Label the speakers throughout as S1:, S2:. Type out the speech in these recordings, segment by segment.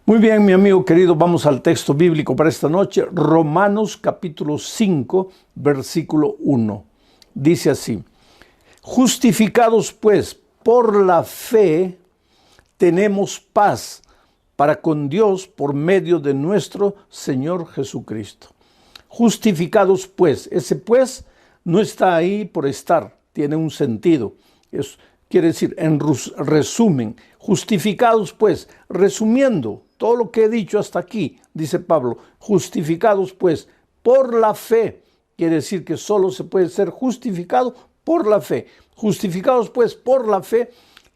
S1: Muy bien, mi amigo querido, vamos al texto bíblico para esta noche. Romanos capítulo 5, versículo 1. Dice así: justificados pues por la fe, tenemos paz para con Dios por medio de nuestro Señor Jesucristo. Justificados pues, ese pues no está ahí por estar, tiene un sentido. Quiere decir, en resumen, justificados pues, resumiendo todo lo que he dicho hasta aquí, dice Pablo, justificados pues por la fe, quiere decir que solo se puede ser justificado por la fe. Justificados pues por la fe,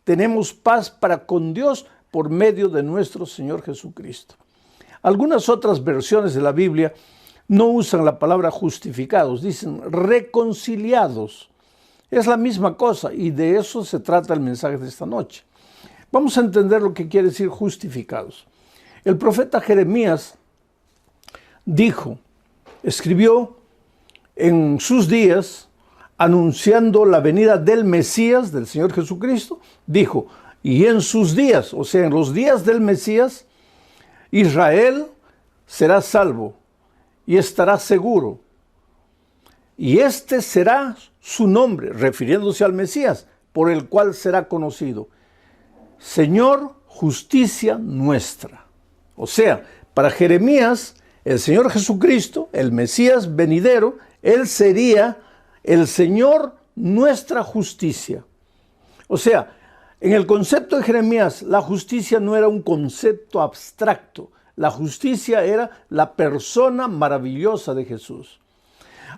S1: tenemos paz para con Dios por medio de nuestro Señor Jesucristo. Algunas otras versiones de la Biblia no usan la palabra justificados, dicen reconciliados. Es la misma cosa y de eso se trata el mensaje de esta noche. Vamos a entender lo que quiere decir justificados. El profeta Jeremías escribió en sus días, anunciando la venida del Mesías, del Señor Jesucristo, dijo, y en sus días, o sea, en los días del Mesías, Israel será salvo y estará seguro. Y este será su nombre, refiriéndose al Mesías, por el cual será conocido: Señor, justicia nuestra. O sea, para Jeremías, el Señor Jesucristo, el Mesías venidero, Él sería el Señor, nuestra justicia. O sea, en el concepto de Jeremías, la justicia no era un concepto abstracto. La justicia era la persona maravillosa de Jesús.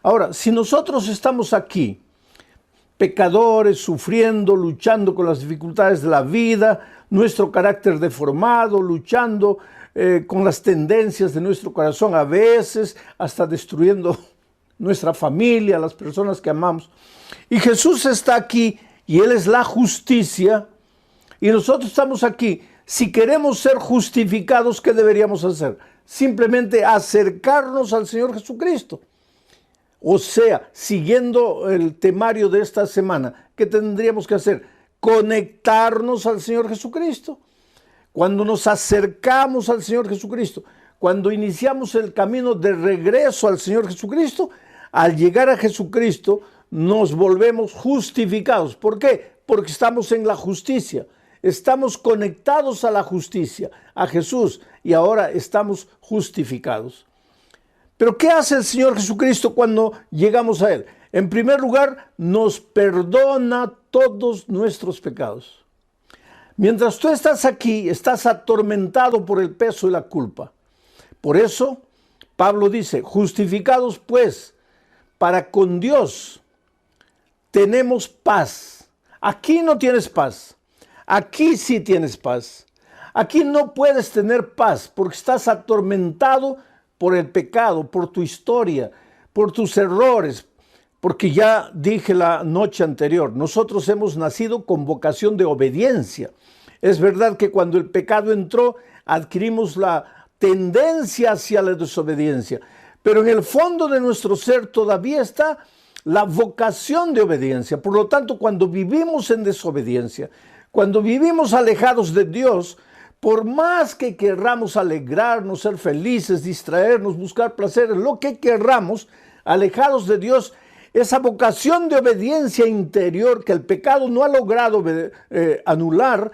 S1: Ahora, si nosotros estamos aquí, pecadores, sufriendo, luchando con las dificultades de la vida, nuestro carácter deformado, luchando con las tendencias de nuestro corazón, a veces hasta destruyendo nuestra familia, las personas que amamos. Y Jesús está aquí y Él es la justicia y nosotros estamos aquí. Si queremos ser justificados, ¿qué deberíamos hacer? Simplemente acercarnos al Señor Jesucristo. O sea, siguiendo el temario de esta semana, ¿qué tendríamos que hacer? Conectarnos al Señor Jesucristo. Cuando nos acercamos al Señor Jesucristo, cuando iniciamos el camino de regreso al Señor Jesucristo, al llegar a Jesucristo nos volvemos justificados. ¿Por qué? Porque estamos en la justicia. Estamos conectados a la justicia, a Jesús, y ahora estamos justificados. Pero ¿qué hace el Señor Jesucristo cuando llegamos a Él? En primer lugar, nos perdona todos nuestros pecados. Mientras tú estás aquí, estás atormentado por el peso y la culpa. Por eso, Pablo dice, justificados pues, para con Dios tenemos paz. Aquí no tienes paz. Aquí sí tienes paz. Aquí no puedes tener paz porque estás atormentado por el pecado, por tu historia, por tus errores, porque ya dije la noche anterior, nosotros hemos nacido con vocación de obediencia. Es verdad que cuando el pecado entró, adquirimos la tendencia hacia la desobediencia, pero en el fondo de nuestro ser todavía está la vocación de obediencia. Por lo tanto, cuando vivimos en desobediencia, cuando vivimos alejados de Dios, por más que querramos alegrarnos, ser felices, distraernos, buscar placeres, lo que querramos, alejados de Dios, esa vocación de obediencia interior que el pecado no ha logrado anular,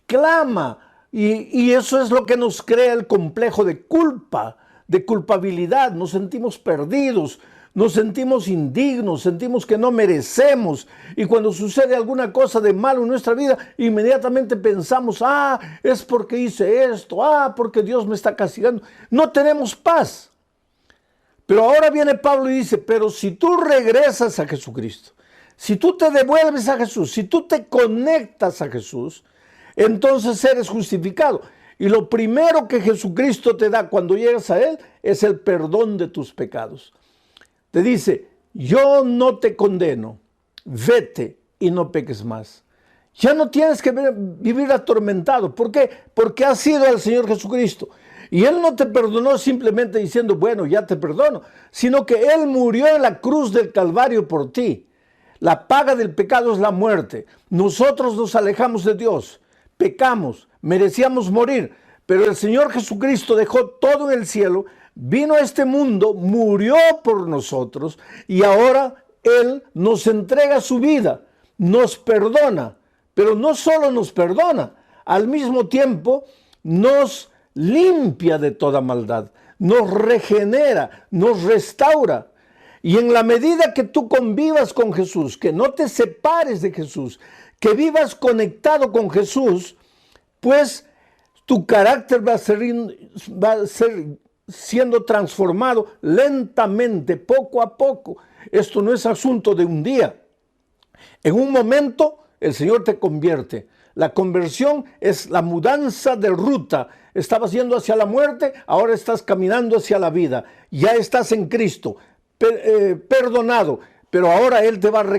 S1: clama. Y eso es lo que nos crea el complejo de culpa, de culpabilidad. Nos sentimos perdidos, nos sentimos indignos, sentimos que no merecemos. Y cuando sucede alguna cosa de malo en nuestra vida, inmediatamente pensamos, es porque hice esto, porque Dios me está castigando. No tenemos paz. Pero ahora viene Pablo y dice, pero si tú regresas a Jesucristo, si tú te devuelves a Jesús, si tú te conectas a Jesús, entonces eres justificado. Y lo primero que Jesucristo te da cuando llegas a Él es el perdón de tus pecados. Te dice, yo no te condeno, vete y no peques más. Ya no tienes que vivir atormentado. ¿Por qué? Porque has ido al Señor Jesucristo. Y Él no te perdonó simplemente diciendo, bueno, ya te perdono, sino que Él murió en la cruz del Calvario por ti. La paga del pecado es la muerte. Nosotros nos alejamos de Dios, pecamos, merecíamos morir, Pero el Señor Jesucristo dejó todo en el cielo, vino a este mundo, murió por nosotros y ahora Él nos entrega su vida, nos perdona, pero no solo nos perdona, al mismo tiempo nos limpia de toda maldad, nos regenera, nos restaura. Y en la medida que tú convivas con Jesús, que no te separes de Jesús, que vivas conectado con Jesús, pues tu carácter va a ser siendo transformado lentamente, poco a poco. Esto no es asunto de un día. En un momento el Señor te convierte. La conversión es la mudanza de ruta. Estabas yendo hacia la muerte, ahora estás caminando hacia la vida. Ya estás en Cristo, perdonado, pero ahora Él te va a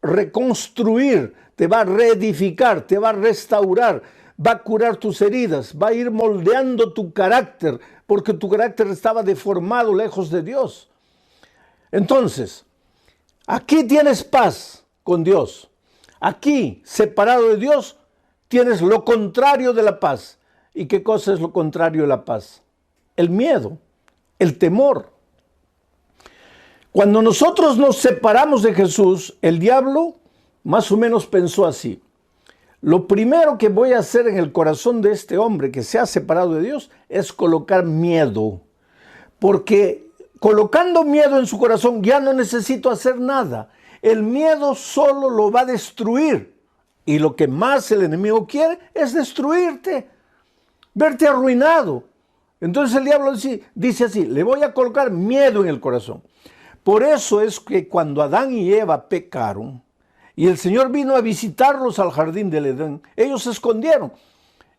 S1: reconstruir, te va a reedificar, te va a restaurar, va a curar tus heridas, va a ir moldeando tu carácter, porque tu carácter estaba deformado lejos de Dios. Entonces, aquí tienes paz con Dios. Aquí, separado de Dios, tienes lo contrario de la paz. ¿Y qué cosa es lo contrario de la paz? El miedo, el temor. Cuando nosotros nos separamos de Jesús, el diablo más o menos pensó así: lo primero que voy a hacer en el corazón de este hombre que se ha separado de Dios es colocar miedo. Porque colocando miedo en su corazón ya no necesito hacer nada. El miedo solo lo va a destruir. Y lo que más el enemigo quiere es destruirte, verte arruinado. Entonces el diablo dice así: le voy a colocar miedo en el corazón. Por eso es que cuando Adán y Eva pecaron, y el Señor vino a visitarlos al jardín del Edén, ellos se escondieron.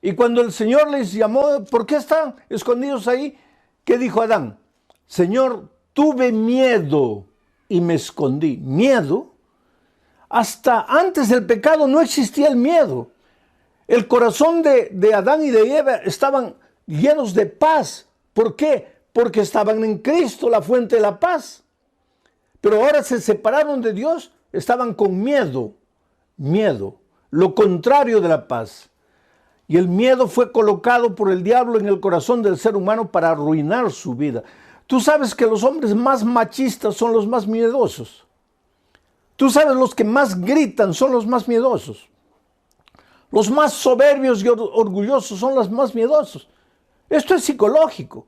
S1: Y cuando el Señor les llamó: ¿por qué están escondidos ahí? ¿Qué dijo Adán? Señor, tuve miedo y me escondí. ¿Miedo? Hasta antes del pecado no existía el miedo. El corazón de Adán y de Eva estaban llenos de paz. ¿Por qué? Porque estaban en Cristo, la fuente de la paz. Pero ahora se separaron de Dios, estaban con miedo, lo contrario de la paz. Y el miedo fue colocado por el diablo en el corazón del ser humano para arruinar su vida. Tú sabes que los hombres más machistas son los más miedosos. Tú sabes, los que más gritan son los más miedosos. Los más soberbios y orgullosos son los más miedosos. Esto es psicológico.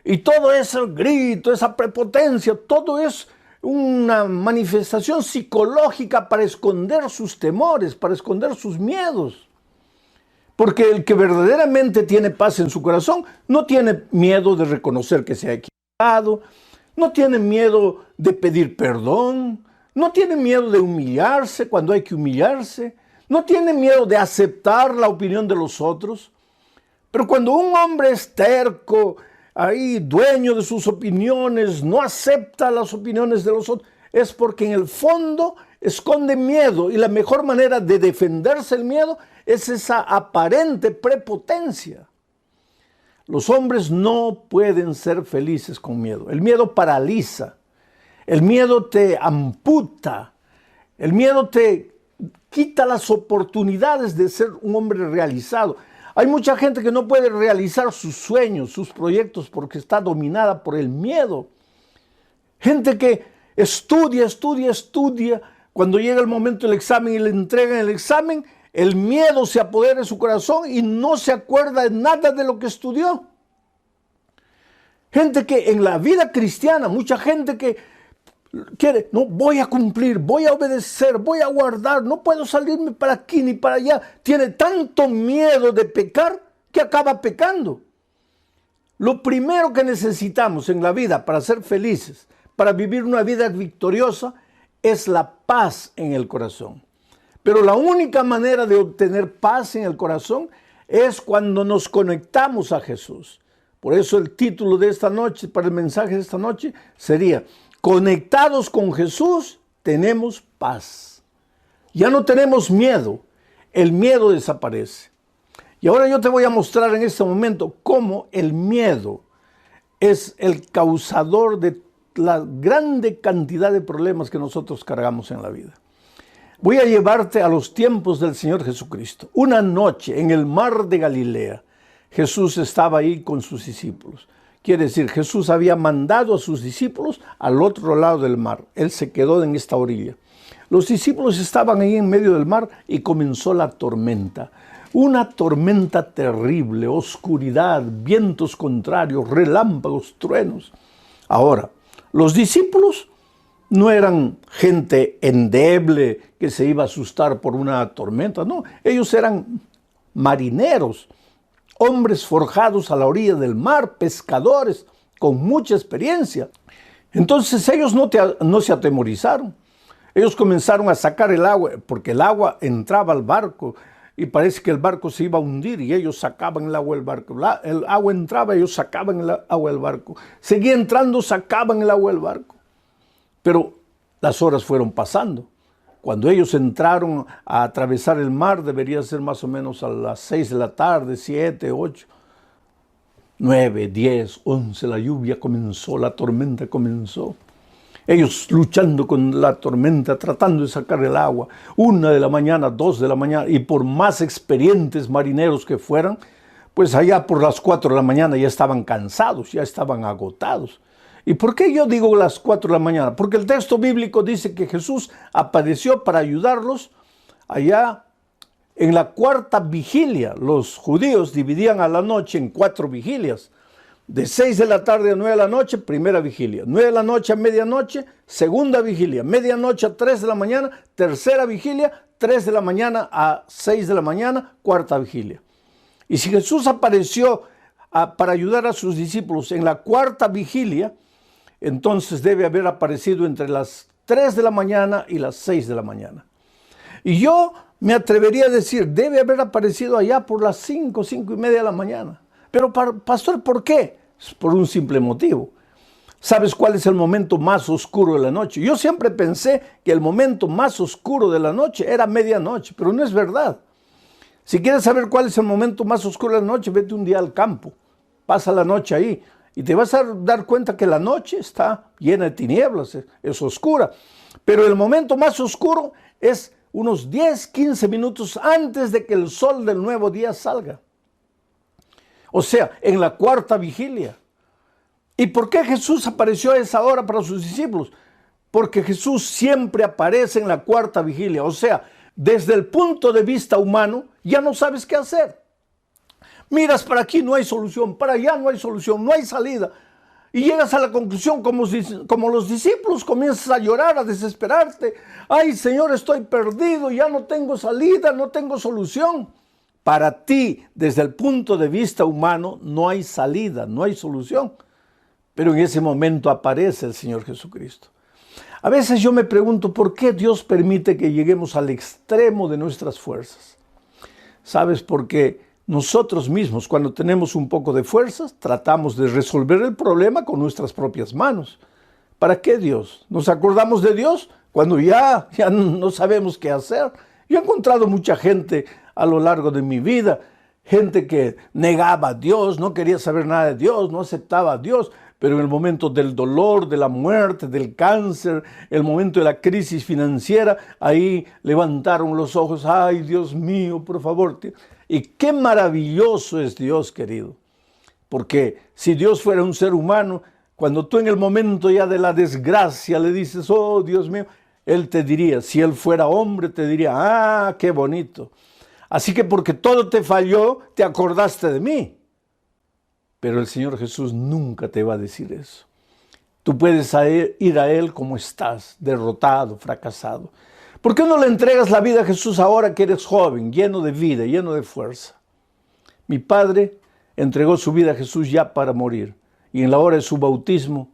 S1: Y todo ese grito, esa prepotencia, todo es una manifestación psicológica para esconder sus temores, para esconder sus miedos. Porque el que verdaderamente tiene paz en su corazón no tiene miedo de reconocer que se ha equivocado, no tiene miedo de pedir perdón, no tiene miedo de humillarse cuando hay que humillarse, no tiene miedo de aceptar la opinión de los otros. Pero cuando un hombre es terco, ahí dueño de sus opiniones, no acepta las opiniones de los otros, es porque en el fondo esconde miedo, y la mejor manera de defenderse el miedo es esa aparente prepotencia. Los hombres no pueden ser felices con miedo. El miedo paraliza, el miedo te amputa, el miedo te quita las oportunidades de ser un hombre realizado. Hay mucha gente que no puede realizar sus sueños, sus proyectos, porque está dominada por el miedo. Gente que estudia. Cuando llega el momento del examen y le entregan el examen, el miedo se apodera de su corazón y no se acuerda de nada de lo que estudió. Gente que en la vida cristiana, mucha gente que quiere: no, voy a cumplir, voy a obedecer, voy a guardar, no puedo salirme para aquí ni para allá. Tiene tanto miedo de pecar que acaba pecando. Lo primero que necesitamos en la vida para ser felices, para vivir una vida victoriosa, es la paz en el corazón. Pero la única manera de obtener paz en el corazón es cuando nos conectamos a Jesús. Por eso el título de esta noche, para el mensaje de esta noche, sería: conectados con Jesús, tenemos paz. Ya no tenemos miedo. El miedo desaparece. Y ahora yo te voy a mostrar en este momento cómo el miedo es el causador de la grande cantidad de problemas que nosotros cargamos en la vida. Voy a llevarte a los tiempos del Señor Jesucristo. Una noche en el mar de Galilea, Jesús estaba ahí con sus discípulos. Quiere decir, Jesús había mandado a sus discípulos al otro lado del mar. Él se quedó en esta orilla. Los discípulos estaban ahí en medio del mar y comenzó la tormenta. Una tormenta terrible, oscuridad, vientos contrarios, relámpagos, truenos. Ahora, los discípulos no eran gente endeble que se iba a asustar por una tormenta, no. Ellos eran marineros, hombres forjados a la orilla del mar, pescadores con mucha experiencia. Entonces ellos no se atemorizaron. Ellos comenzaron a sacar el agua, porque el agua entraba al barco y parece que el barco se iba a hundir y ellos sacaban el agua del barco. El agua entraba, ellos sacaban el agua del barco. Seguía entrando, sacaban el agua del barco. Pero las horas fueron pasando. Cuando ellos entraron a atravesar el mar, debería ser más o menos a las 6 de la tarde, 7, 8, 9, 10, 11, la lluvia comenzó, la tormenta comenzó. Ellos luchando con la tormenta, tratando de sacar el agua. 1 de la mañana, 2 de la mañana, y por más experientes marineros que fueran, pues allá por las 4 de la mañana ya estaban cansados, ya estaban agotados. ¿Y por qué yo digo las 4 de la mañana? Porque el texto bíblico dice que Jesús apareció para ayudarlos allá en la 4ª vigilia. Los judíos dividían a la noche en 4 vigilias. De 6 de la tarde a 9 de la noche, primera vigilia. 9 de la noche a medianoche, segunda vigilia. Medianoche a 3 de la mañana, tercera vigilia. 3 de la mañana a 6 de la mañana, 4ª vigilia. Y si Jesús apareció para ayudar a sus discípulos en la 4ª vigilia, entonces debe haber aparecido entre las 3 de la mañana y las 6 de la mañana. Y yo me atrevería a decir, debe haber aparecido allá por las 5, 5 y media de la mañana. Pero pastor, ¿por qué? Por un simple motivo. ¿Sabes cuál es el momento más oscuro de la noche? Yo siempre pensé que el momento más oscuro de la noche era medianoche, pero no es verdad. Si quieres saber cuál es el momento más oscuro de la noche, vete un día al campo, pasa la noche ahí y te vas a dar cuenta que la noche está llena de tinieblas, es oscura. Pero el momento más oscuro es unos 10, 15 minutos antes de que el sol del nuevo día salga. O sea, en la 4ª vigilia. ¿Y por qué Jesús apareció a esa hora para sus discípulos? Porque Jesús siempre aparece en la 4ª vigilia. O sea, desde el punto de vista humano, ya no sabes qué hacer. Miras para aquí, no hay solución, para allá no hay solución, no hay salida. Y llegas a la conclusión, como los discípulos, comienzas a llorar, a desesperarte. Ay, Señor, estoy perdido, ya no tengo salida, no tengo solución. Para ti, desde el punto de vista humano, no hay salida, no hay solución. Pero en ese momento aparece el Señor Jesucristo. A veces yo me pregunto, ¿por qué Dios permite que lleguemos al extremo de nuestras fuerzas? ¿Sabes? Porque nosotros mismos, cuando tenemos un poco de fuerzas, tratamos de resolver el problema con nuestras propias manos. ¿Para qué Dios? ¿Nos acordamos de Dios cuando ya no sabemos qué hacer? Yo he encontrado mucha gente a lo largo de mi vida, gente que negaba a Dios, no quería saber nada de Dios, no aceptaba a Dios, pero en el momento del dolor, de la muerte, del cáncer, el momento de la crisis financiera, ahí levantaron los ojos, ay Dios mío, por favor. Y qué maravilloso es Dios, querido, porque si Dios fuera un ser humano, cuando tú en el momento ya de la desgracia le dices, oh Dios mío, Él te diría, si Él fuera hombre, te diría, ah, qué bonito. Así que porque todo te falló, te acordaste de mí. Pero el Señor Jesús nunca te va a decir eso. Tú puedes ir a Él como estás, derrotado, fracasado. ¿Por qué no le entregas la vida a Jesús ahora que eres joven, lleno de vida, lleno de fuerza? Mi padre entregó su vida a Jesús ya para morir. Y en la hora de su bautismo,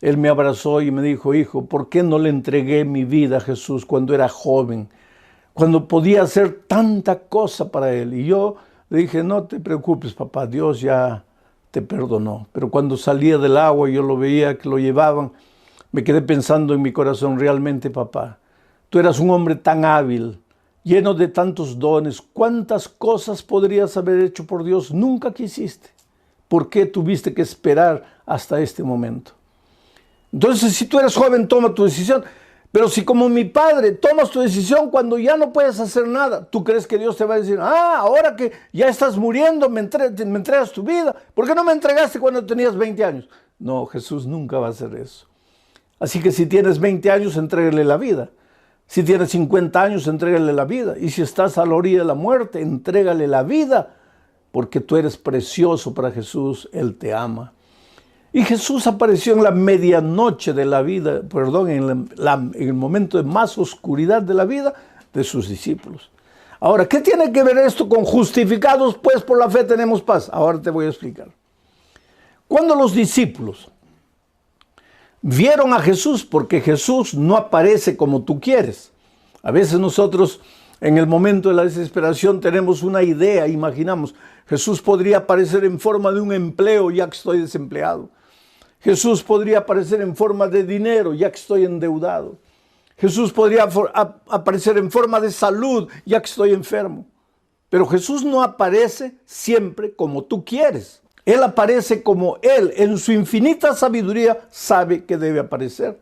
S1: Él me abrazó y me dijo, hijo, ¿por qué no le entregué mi vida a Jesús cuando era joven? Cuando podía hacer tanta cosa para Él. Y yo le dije, no te preocupes, papá, Dios ya te perdonó. Pero cuando salía del agua y yo lo veía que lo llevaban, me quedé pensando en mi corazón, realmente, papá, tú eras un hombre tan hábil, lleno de tantos dones. ¿Cuántas cosas podrías haber hecho por Dios? Nunca quisiste. ¿Por qué tuviste que esperar hasta este momento? Entonces, si tú eres joven, toma tu decisión. Pero si como mi padre tomas tu decisión cuando ya no puedes hacer nada, ¿tú crees que Dios te va a decir, ahora que ya estás muriendo, me entregas tu vida? ¿Por qué no me entregaste cuando tenías 20 años? No, Jesús nunca va a hacer eso. Así que si tienes 20 años, entrégale la vida. Si tienes 50 años, entrégale la vida. Y si estás a la orilla de la muerte, entrégale la vida, porque tú eres precioso para Jesús, Él te ama. Y Jesús apareció en la medianoche de la vida, en el momento de más oscuridad de la vida de sus discípulos. Ahora, ¿qué tiene que ver esto con justificados? Pues por la fe tenemos paz. Ahora te voy a explicar. Cuando los discípulos vieron a Jesús, porque Jesús no aparece como tú quieres. A veces nosotros en el momento de la desesperación tenemos una idea, imaginamos, Jesús podría aparecer en forma de un empleo ya que estoy desempleado. Jesús podría aparecer en forma de dinero, ya que estoy endeudado. Jesús podría aparecer en forma de salud, ya que estoy enfermo. Pero Jesús no aparece siempre como tú quieres. Él aparece como Él, en su infinita sabiduría, sabe que debe aparecer.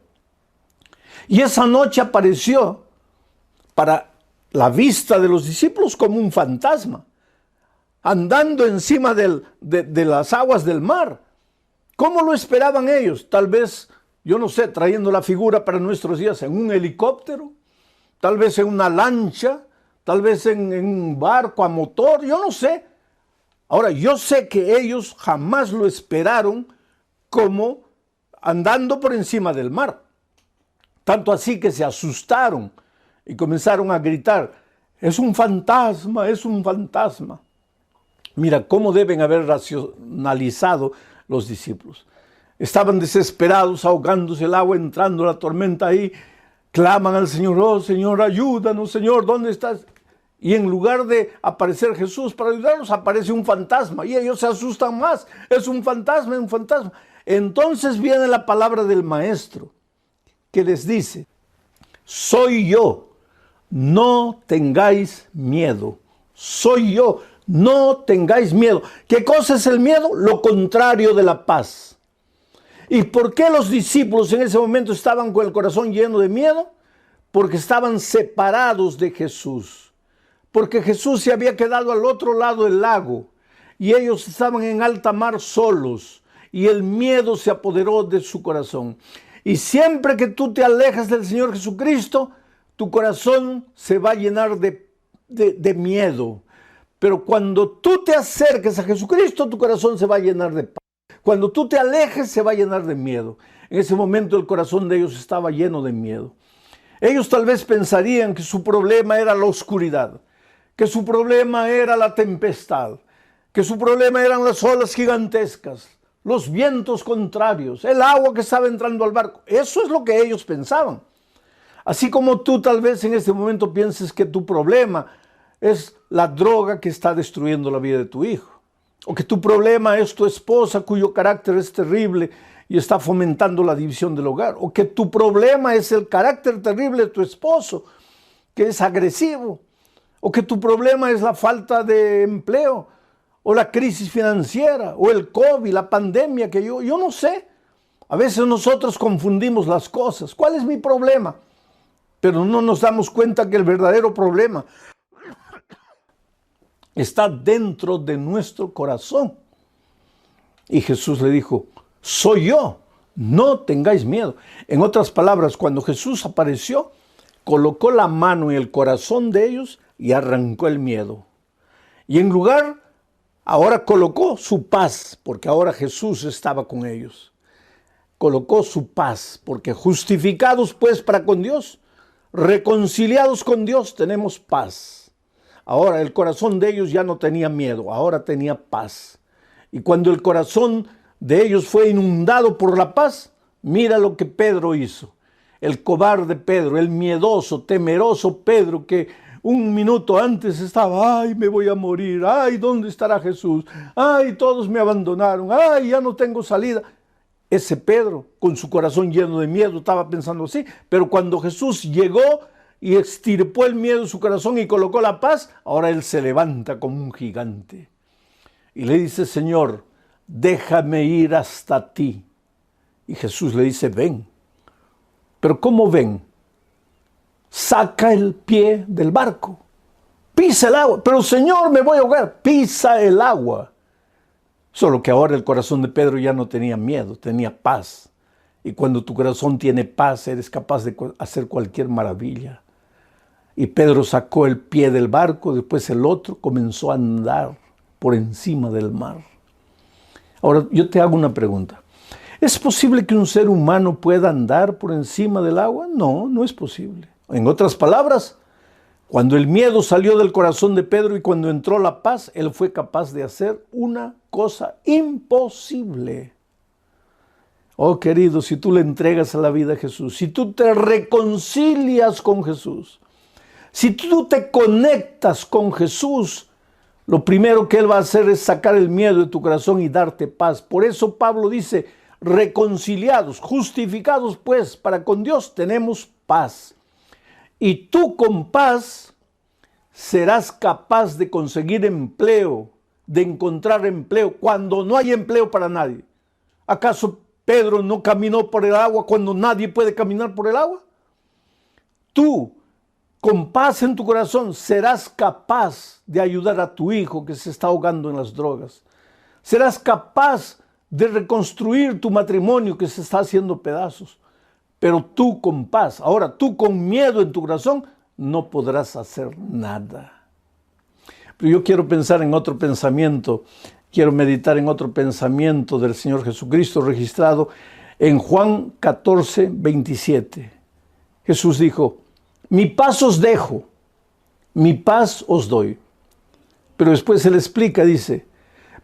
S1: Y esa noche apareció para la vista de los discípulos como un fantasma, andando encima de las aguas del mar. ¿Cómo lo esperaban ellos? Tal vez, yo no sé, trayendo la figura para nuestros días, en un helicóptero, tal vez en una lancha, tal vez en un barco a motor, yo no sé. Ahora, yo sé que ellos jamás lo esperaron como andando por encima del mar. Tanto así que se asustaron y comenzaron a gritar, es un fantasma, es un fantasma. Mira cómo deben haber racionalizado los discípulos. Estaban desesperados, ahogándose el agua, entrando la tormenta ahí. Claman al Señor, oh Señor, ayúdanos, Señor, ¿dónde estás? Y en lugar de aparecer Jesús para ayudarlos, aparece un fantasma. Y ellos se asustan más. Es un fantasma, es un fantasma. Entonces viene la palabra del Maestro, que les dice, soy yo, no tengáis miedo. Soy yo, no tengáis miedo. ¿Qué cosa es el miedo? Lo contrario de la paz. ¿Y por qué los discípulos en ese momento estaban con el corazón lleno de miedo? Porque estaban separados de Jesús. Porque Jesús se había quedado al otro lado del lago y ellos estaban en alta mar solos y el miedo se apoderó de su corazón. Y siempre que tú te alejas del Señor Jesucristo, tu corazón se va a llenar de miedo. Pero cuando tú te acerques a Jesucristo, tu corazón se va a llenar de paz. Cuando tú te alejes, se va a llenar de miedo. En ese momento el corazón de ellos estaba lleno de miedo. Ellos tal vez pensarían que su problema era la oscuridad, que su problema era la tempestad, que su problema eran las olas gigantescas, los vientos contrarios, el agua que estaba entrando al barco. Eso es lo que ellos pensaban. Así como tú tal vez en este momento pienses que tu problema es la droga que está destruyendo la vida de tu hijo, o que tu problema es tu esposa cuyo carácter es terrible y está fomentando la división del hogar, o que tu problema es el carácter terrible de tu esposo, que es agresivo, o que tu problema es la falta de empleo, o la crisis financiera, o el COVID, la pandemia, que yo no sé. A veces nosotros confundimos las cosas. ¿Cuál es mi problema? Pero no nos damos cuenta que el verdadero problema está dentro de nuestro corazón. Y Jesús le dijo, soy yo, no tengáis miedo. En otras palabras, cuando Jesús apareció, colocó la mano en el corazón de ellos y arrancó el miedo. Y en lugar, ahora colocó su paz, porque ahora Jesús estaba con ellos. Colocó su paz, porque justificados pues para con Dios, reconciliados con Dios, tenemos paz. Ahora el corazón de ellos ya no tenía miedo, ahora tenía paz. Y cuando el corazón de ellos fue inundado por la paz, mira lo que Pedro hizo. El cobarde Pedro, el miedoso, temeroso Pedro, que un minuto antes estaba, ay, me voy a morir, ay, ¿dónde estará Jesús? Ay, todos me abandonaron, ay, ya no tengo salida. Ese Pedro, con su corazón lleno de miedo, estaba pensando así, pero cuando Jesús llegó y extirpó el miedo de su corazón y colocó la paz, ahora él se levanta como un gigante. Y le dice, Señor, déjame ir hasta ti. Y Jesús le dice, ven. Pero ¿cómo ven? saca el pie del barco, pisa el agua. Pero Señor, me voy a ahogar. Pisa el agua. Solo que ahora el corazón de Pedro ya no tenía miedo, tenía paz. Y cuando tu corazón tiene paz, eres capaz de hacer cualquier maravilla. Y Pedro sacó el pie del barco, después el otro comenzó a andar por encima del mar. Ahora, yo te hago una pregunta. ¿Es posible que un ser humano pueda andar por encima del agua? No, no es posible. En otras palabras, cuando el miedo salió del corazón de Pedro y cuando entró la paz, él fue capaz de hacer una cosa imposible. Oh, querido, si tú le entregas a la vida a Jesús, si tú te reconcilias con Jesús, si tú te conectas con Jesús, lo primero que Él va a hacer es sacar el miedo de tu corazón y darte paz. Por eso Pablo dice, reconciliados, justificados pues para con Dios tenemos paz. Y tú con paz serás capaz de conseguir empleo, de encontrar empleo cuando no hay empleo para nadie. ¿Acaso Pedro no caminó por el agua cuando nadie puede caminar por el agua? Tú, con paz en tu corazón, serás capaz de ayudar a tu hijo que se está ahogando en las drogas. Serás capaz de reconstruir tu matrimonio que se está haciendo pedazos. Pero tú con paz, ahora tú con miedo en tu corazón, no podrás hacer nada. Pero yo quiero pensar en otro pensamiento, quiero meditar en otro pensamiento del Señor Jesucristo registrado en Juan 14, 27. Jesús dijo, mi paz os dejo, mi paz os doy. Pero después Él explica, dice,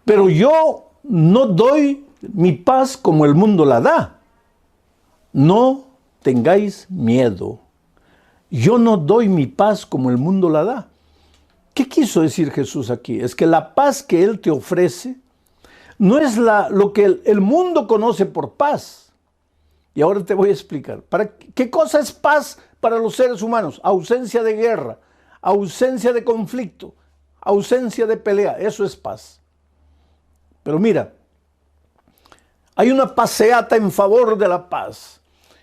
S1: pero yo no doy mi paz como el mundo la da. No tengáis miedo. Yo no doy mi paz como el mundo la da. ¿Qué quiso decir Jesús aquí? Es que la paz que Él te ofrece no es lo que el mundo conoce por paz. Y ahora te voy a explicar. ¿Qué cosa es paz para los seres humanos? Ausencia de guerra, ausencia de conflicto, ausencia de pelea. Eso es paz. Pero mira, hay una paseata en favor de la paz,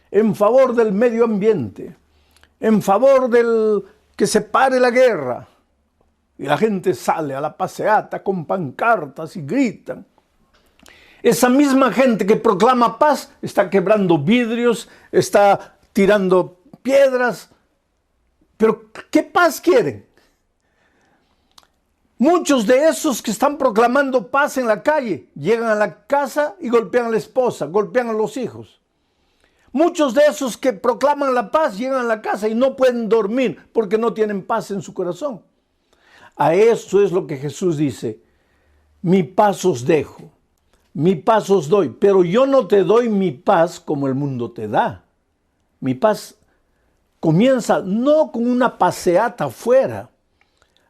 S1: en favor del medio ambiente, en favor del que se pare la guerra. Y la gente sale a la paseata con pancartas y gritan. Esa misma gente que proclama paz está quebrando vidrios, está tirando piedras. Pero ¿qué paz quieren? Muchos de esos que están proclamando paz en la calle llegan a la casa y golpean a la esposa, golpean a los hijos. Muchos de esos que proclaman la paz llegan a la casa y no pueden dormir porque no tienen paz en su corazón. A eso es lo que Jesús dice, mi paz os dejo, mi paz os doy, pero yo no te doy mi paz como el mundo te da. Mi paz comienza no con una paseata afuera,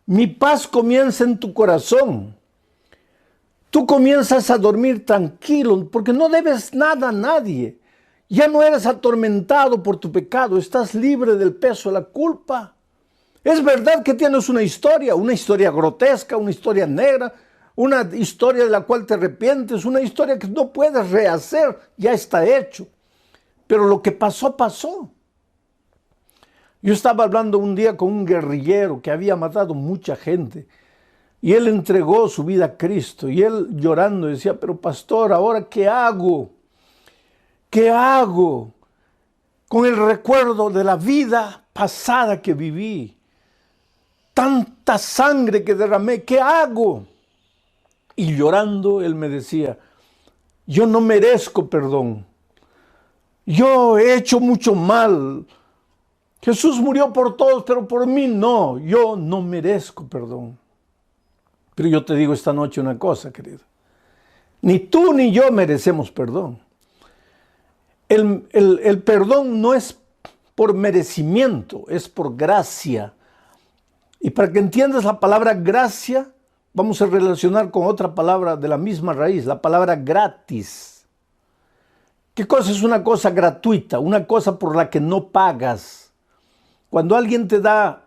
S1: mi paz comienza en tu corazón. Tú comienzas a dormir tranquilo porque no debes nada a nadie. Ya no eres atormentado por tu pecado, estás libre del peso de la culpa. Es verdad que tienes una historia grotesca, una historia negra, una historia de la cual te arrepientes, una historia que no puedes rehacer, ya está hecho. Pero lo que pasó, pasó. Yo estaba hablando un día con un guerrillero que había matado mucha gente y él entregó su vida a Cristo y él llorando decía, pero pastor, ¿ahora qué hago? ¿Qué hago con el recuerdo de la vida pasada que viví? Tanta sangre que derramé, ¿qué hago? Y llorando él me decía, yo no merezco perdón. Yo he hecho mucho mal. Jesús murió por todos, pero por mí no. Yo no merezco perdón. Pero yo te digo esta noche una cosa, querido. Ni tú ni yo merecemos perdón. El perdón no es por merecimiento, es por gracia. Y para que entiendas la palabra gracia, vamos a relacionar con otra palabra de la misma raíz, la palabra gratis. ¿Qué cosa es una cosa gratuita? Una cosa por la que no pagas. Cuando alguien te da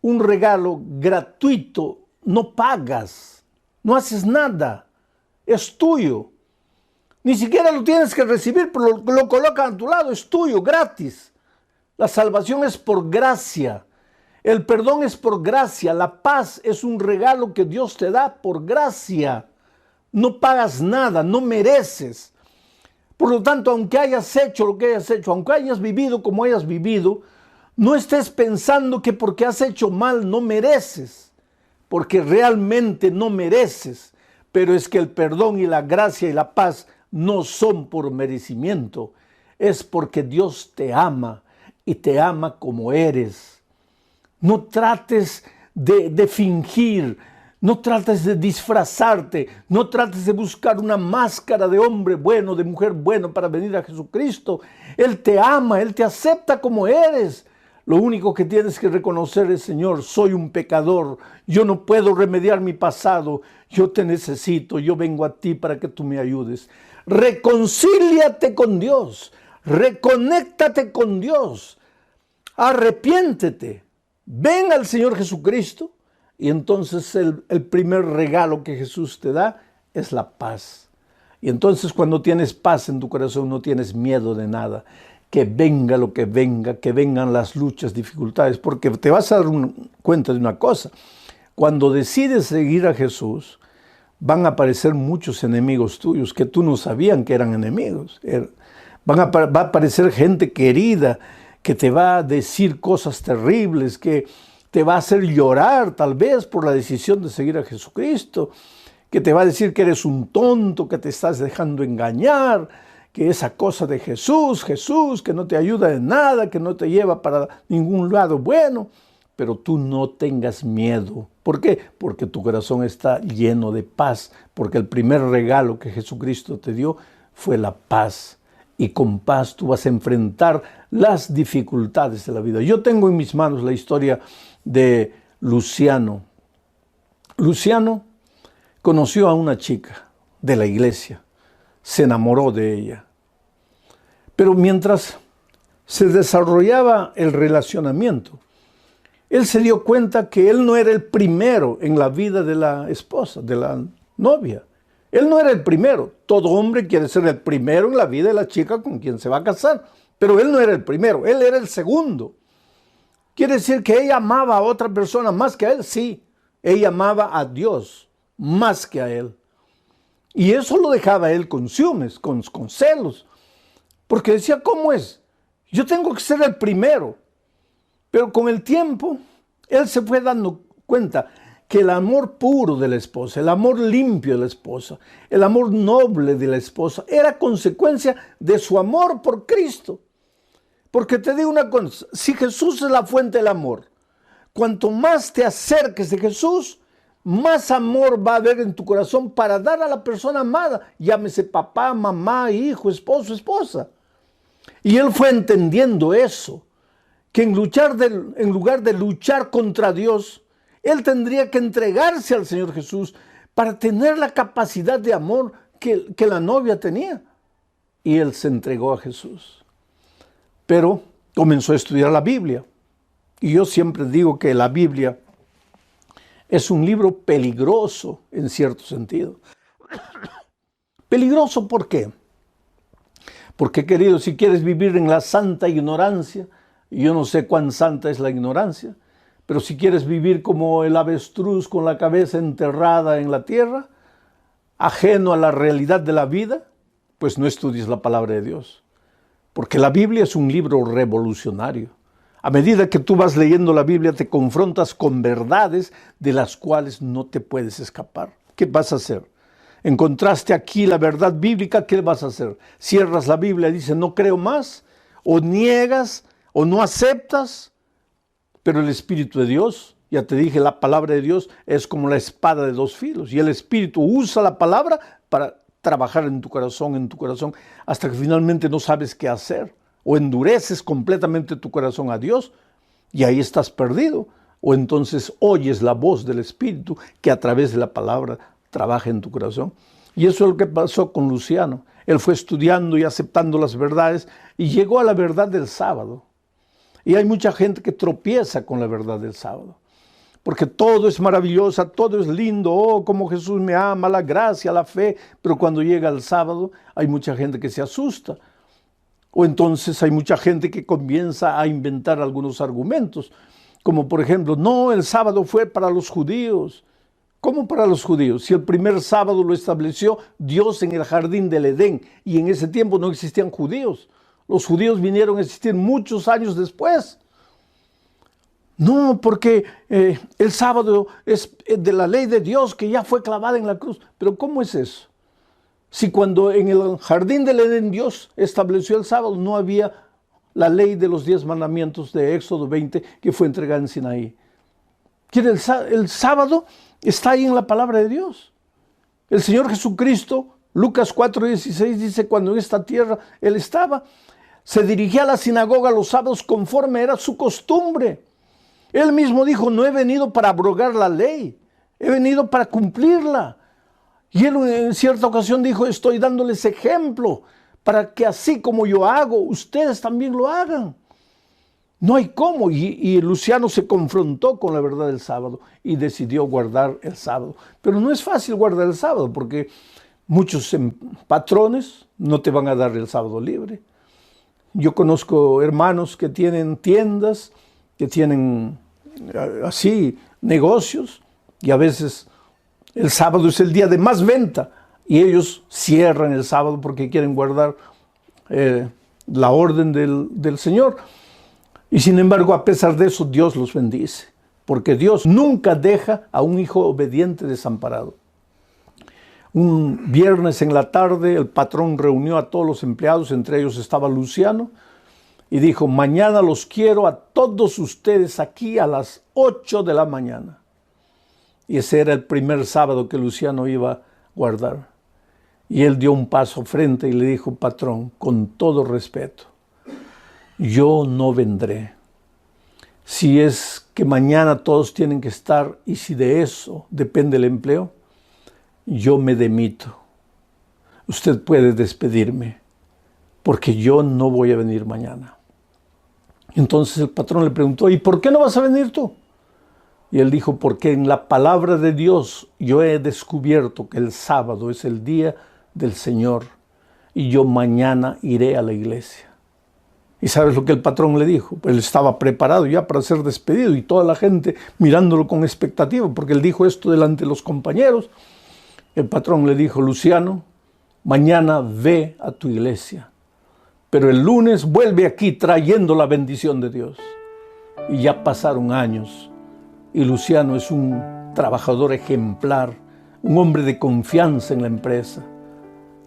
S1: un regalo gratuito, no pagas, no haces nada, es tuyo. Ni siquiera lo tienes que recibir, pero lo colocan a tu lado, es tuyo, gratis. La salvación es por gracia. El perdón es por gracia. La paz es un regalo que Dios te da por gracia. No pagas nada, no mereces. Por lo tanto, aunque hayas hecho lo que hayas hecho, aunque hayas vivido como hayas vivido, no estés pensando que porque has hecho mal no mereces, porque realmente no mereces. Pero es que el perdón y la gracia y la paz no son por merecimiento, es porque Dios te ama y te ama como eres. No trates de fingir, no trates de disfrazarte, no trates de buscar una máscara de hombre bueno, de mujer bueno para venir a Jesucristo. Él te ama, Él te acepta como eres. Lo único que tienes que reconocer es, Señor, soy un pecador, yo no puedo remediar mi pasado, yo te necesito, yo vengo a ti para que tú me ayudes. Reconcíliate con Dios, reconéctate con Dios, arrepiéntete, ven al Señor Jesucristo. Y entonces el primer regalo que Jesús te da es la paz. Y entonces cuando tienes paz en tu corazón no tienes miedo de nada. Que venga lo que venga, que vengan las luchas, dificultades. Porque te vas a dar cuenta de una cosa. Cuando decides seguir a Jesús, van a aparecer muchos enemigos tuyos que tú no sabían que eran enemigos. Va a aparecer gente querida que te va a decir cosas terribles, que te va a hacer llorar tal vez por la decisión de seguir a Jesucristo, que te va a decir que eres un tonto, que te estás dejando engañar, que esa cosa de Jesús, que no te ayuda en nada, que no te lleva para ningún lado bueno. Pero tú no tengas miedo. ¿Por qué? Porque tu corazón está lleno de paz, porque el primer regalo que Jesucristo te dio fue la paz. Y con paz tú vas a enfrentar las dificultades de la vida. Yo tengo en mis manos la historia de Luciano. Luciano conoció a una chica de la iglesia, se enamoró de ella. Pero mientras se desarrollaba el relacionamiento, él se dio cuenta que él no era el primero en la vida de la esposa, de la novia. Él no era el primero. Todo hombre quiere ser el primero en la vida de la chica con quien se va a casar. Pero él no era el primero, él era el segundo. ¿Quiere decir que ella amaba a otra persona más que a él? Sí, ella amaba a Dios más que a él. Y eso lo dejaba a él con ciúmes, con celos. Porque decía, ¿cómo es? Yo tengo que ser el primero. Pero con el tiempo, él se fue dando cuenta que el amor puro de la esposa, el amor limpio de la esposa, el amor noble de la esposa, era consecuencia de su amor por Cristo. Porque te digo una cosa, si Jesús es la fuente del amor, cuanto más te acerques de Jesús, más amor va a haber en tu corazón para dar a la persona amada, llámese papá, mamá, hijo, esposo, esposa. Y él fue entendiendo eso, que en lugar de luchar contra Dios, él tendría que entregarse al Señor Jesús para tener la capacidad de amor que la novia tenía. Y él se entregó a Jesús. Pero comenzó a estudiar la Biblia. Y yo siempre digo que la Biblia es un libro peligroso en cierto sentido. ¿Peligroso por qué? Porque, querido, si quieres vivir en la santa ignorancia, y yo no sé cuán santa es la ignorancia, pero si quieres vivir como el avestruz con la cabeza enterrada en la tierra, ajeno a la realidad de la vida, pues no estudies la palabra de Dios. Porque la Biblia es un libro revolucionario. A medida que tú vas leyendo la Biblia, te confrontas con verdades de las cuales no te puedes escapar. ¿Qué vas a hacer? Encontraste aquí la verdad bíblica, ¿qué vas a hacer? Cierras la Biblia y dices, no creo más, o niegas, o no aceptas. Pero el Espíritu de Dios, ya te dije, la palabra de Dios es como la espada de dos filos. Y el Espíritu usa la palabra para trabajar en tu corazón, hasta que finalmente no sabes qué hacer. O endureces completamente tu corazón a Dios y ahí estás perdido. O entonces oyes la voz del Espíritu que a través de la palabra trabaja en tu corazón. Y eso es lo que pasó con Luciano. Él fue estudiando y aceptando las verdades y llegó a la verdad del sábado. Y hay mucha gente que tropieza con la verdad del sábado. Porque todo es maravilloso, todo es lindo, oh, como Jesús me ama, la gracia, la fe. Pero cuando llega el sábado, hay mucha gente que se asusta. O entonces hay mucha gente que comienza a inventar algunos argumentos, como por ejemplo, no, el sábado fue para los judíos. ¿Cómo para los judíos? Si el primer sábado lo estableció Dios en el jardín del Edén y en ese tiempo no existían judíos. Los judíos vinieron a existir muchos años después. No, porque el sábado es de la ley de Dios que ya fue clavada en la cruz. Pero ¿cómo es eso? Si cuando en el jardín del Edén Dios estableció el sábado, no había la ley de los 10 mandamientos de Éxodo 20 que fue entregada en Sinaí. El sábado está ahí en la palabra de Dios. El Señor Jesucristo, Lucas 4:16 dice, cuando en esta tierra Él estaba, se dirigía a la sinagoga los sábados conforme era su costumbre. Él mismo dijo, no he venido para abrogar la ley, he venido para cumplirla. Y él en cierta ocasión dijo, estoy dándoles ejemplo para que así como yo hago, ustedes también lo hagan. No hay cómo. Y Luciano se confrontó con la verdad del sábado y decidió guardar el sábado. Pero no es fácil guardar el sábado porque muchos patrones no te van a dar el sábado libre. Yo conozco hermanos que tienen tiendas, que tienen así negocios y a veces el sábado es el día de más venta y ellos cierran el sábado porque quieren guardar la orden del Señor. Y sin embargo, a pesar de eso, Dios los bendice, porque Dios nunca deja a un hijo obediente desamparado. Un viernes en la tarde, el patrón reunió a todos los empleados, entre ellos estaba Luciano, y dijo, mañana los quiero a todos ustedes aquí a las 8 de la mañana. Y ese era el primer sábado que Luciano iba a guardar. Y él dio un paso frente y le dijo, patrón, con todo respeto, yo no vendré. Si es que mañana todos tienen que estar y si de eso depende el empleo, yo me demito. Usted puede despedirme porque yo no voy a venir mañana. Entonces el patrón le preguntó, ¿y por qué no vas a venir tú? Y él dijo, porque en la palabra de Dios yo he descubierto que el sábado es el día del Señor y yo mañana iré a la iglesia. ¿Y sabes lo que el patrón le dijo? Pues él estaba preparado ya para ser despedido y toda la gente mirándolo con expectativa, porque él dijo esto delante de los compañeros. El patrón le dijo, Luciano, mañana ve a tu iglesia, pero el lunes vuelve aquí trayendo la bendición de Dios. Y ya pasaron años y Luciano es un trabajador ejemplar, un hombre de confianza en la empresa.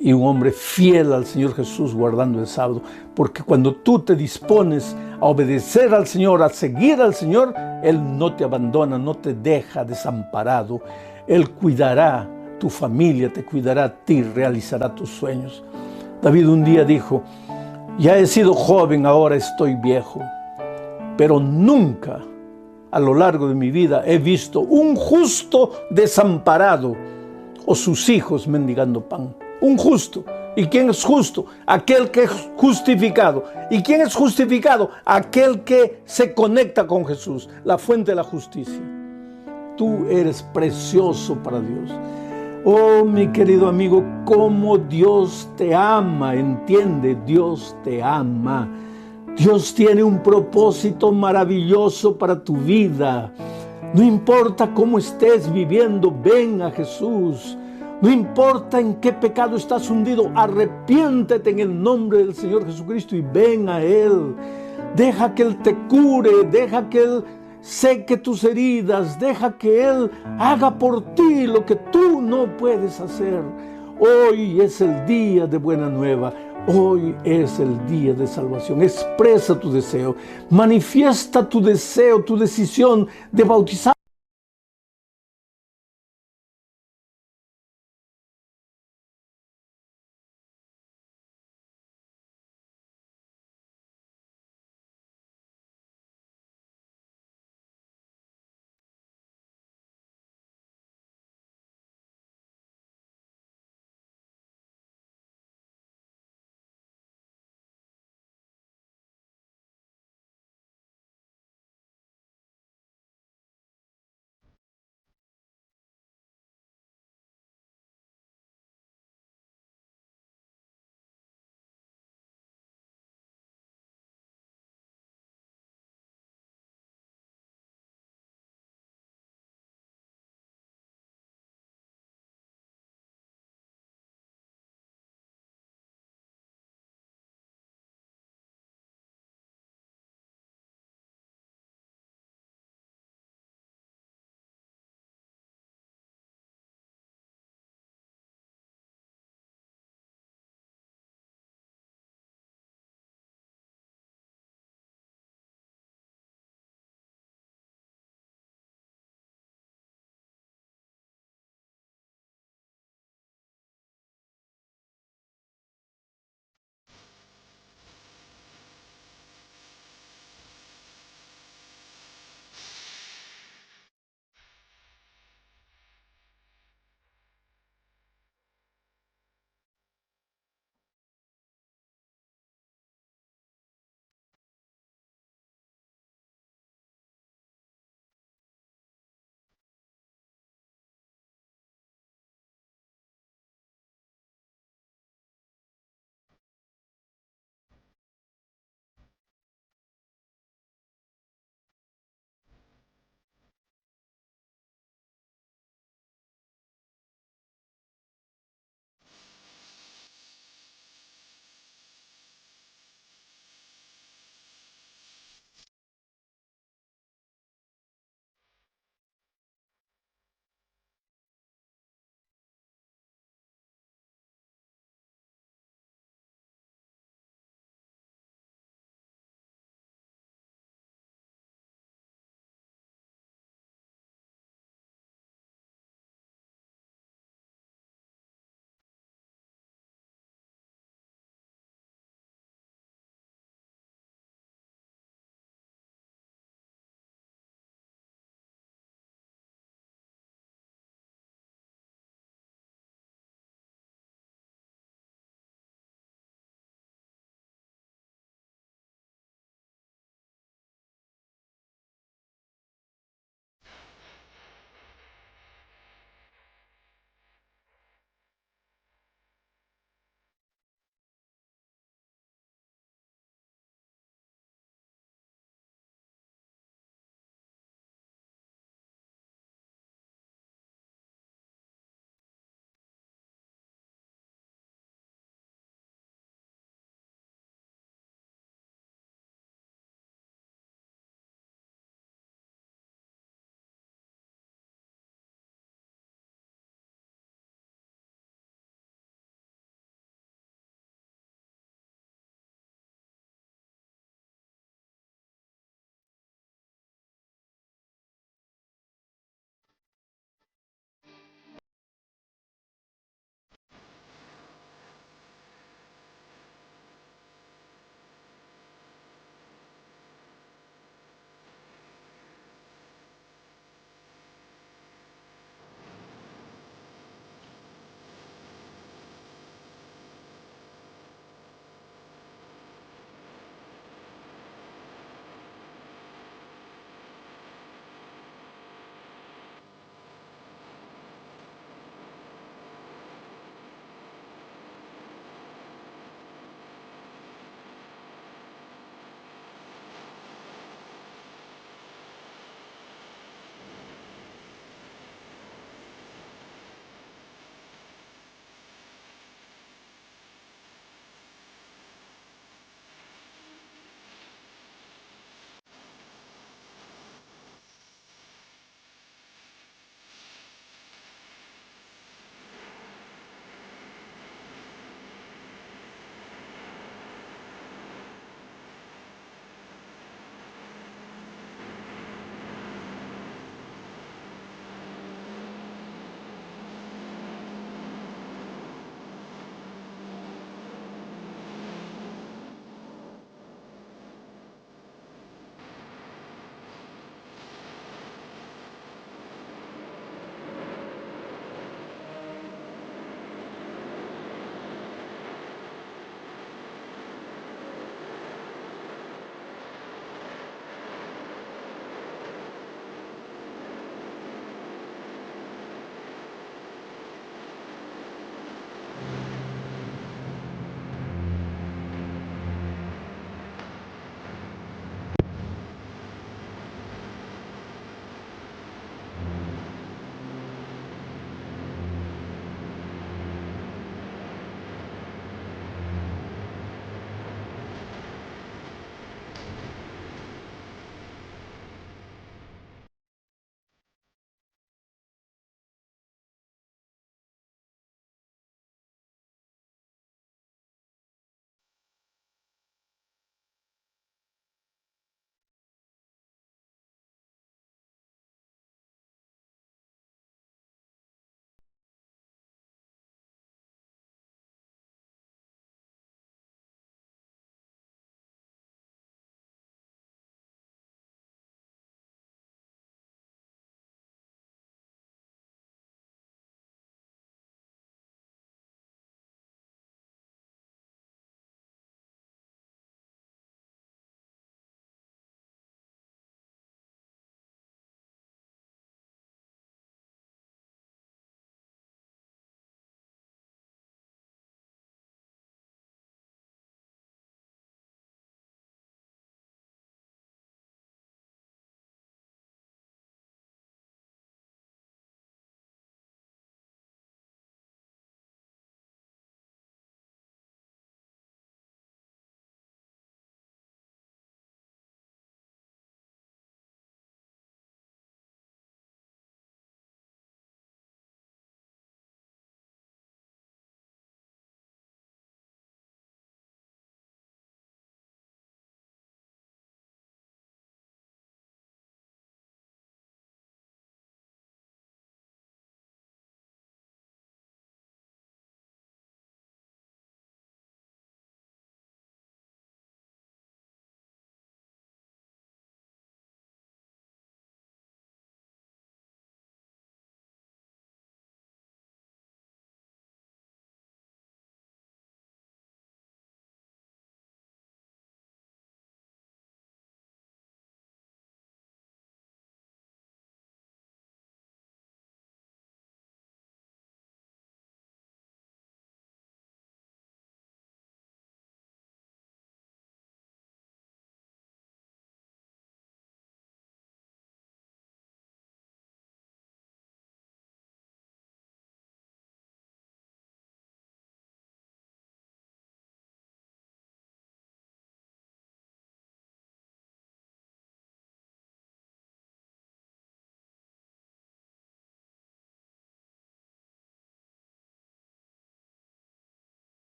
S1: Y un hombre fiel al Señor Jesús guardando el sábado. Porque cuando tú te dispones a obedecer al Señor, a seguir al Señor, Él no te abandona, no te deja desamparado. Él cuidará tu familia, te cuidará a ti, realizará tus sueños. David un día dijo, ya he sido joven, ahora estoy viejo, pero nunca a lo largo de mi vida he visto un justo desamparado o sus hijos mendigando pan. Un justo. ¿Y quién es justo? Aquel que es justificado. ¿Y quién es justificado? Aquel que se conecta con Jesús, la fuente de la justicia. Tú eres precioso para Dios. Oh, mi querido amigo, cómo Dios te ama. Entiende, Dios te ama. Dios tiene un propósito maravilloso para tu vida. No importa cómo estés viviendo, ven a Jesús. No importa en qué pecado estás hundido, arrepiéntete en el nombre del Señor Jesucristo y ven a Él. Deja que Él te cure, deja que Él seque tus heridas, deja que Él haga por ti lo que tú no puedes hacer. Hoy es el día de buena nueva, hoy es el día de salvación. Expresa tu deseo, manifiesta tu deseo, tu decisión de bautizar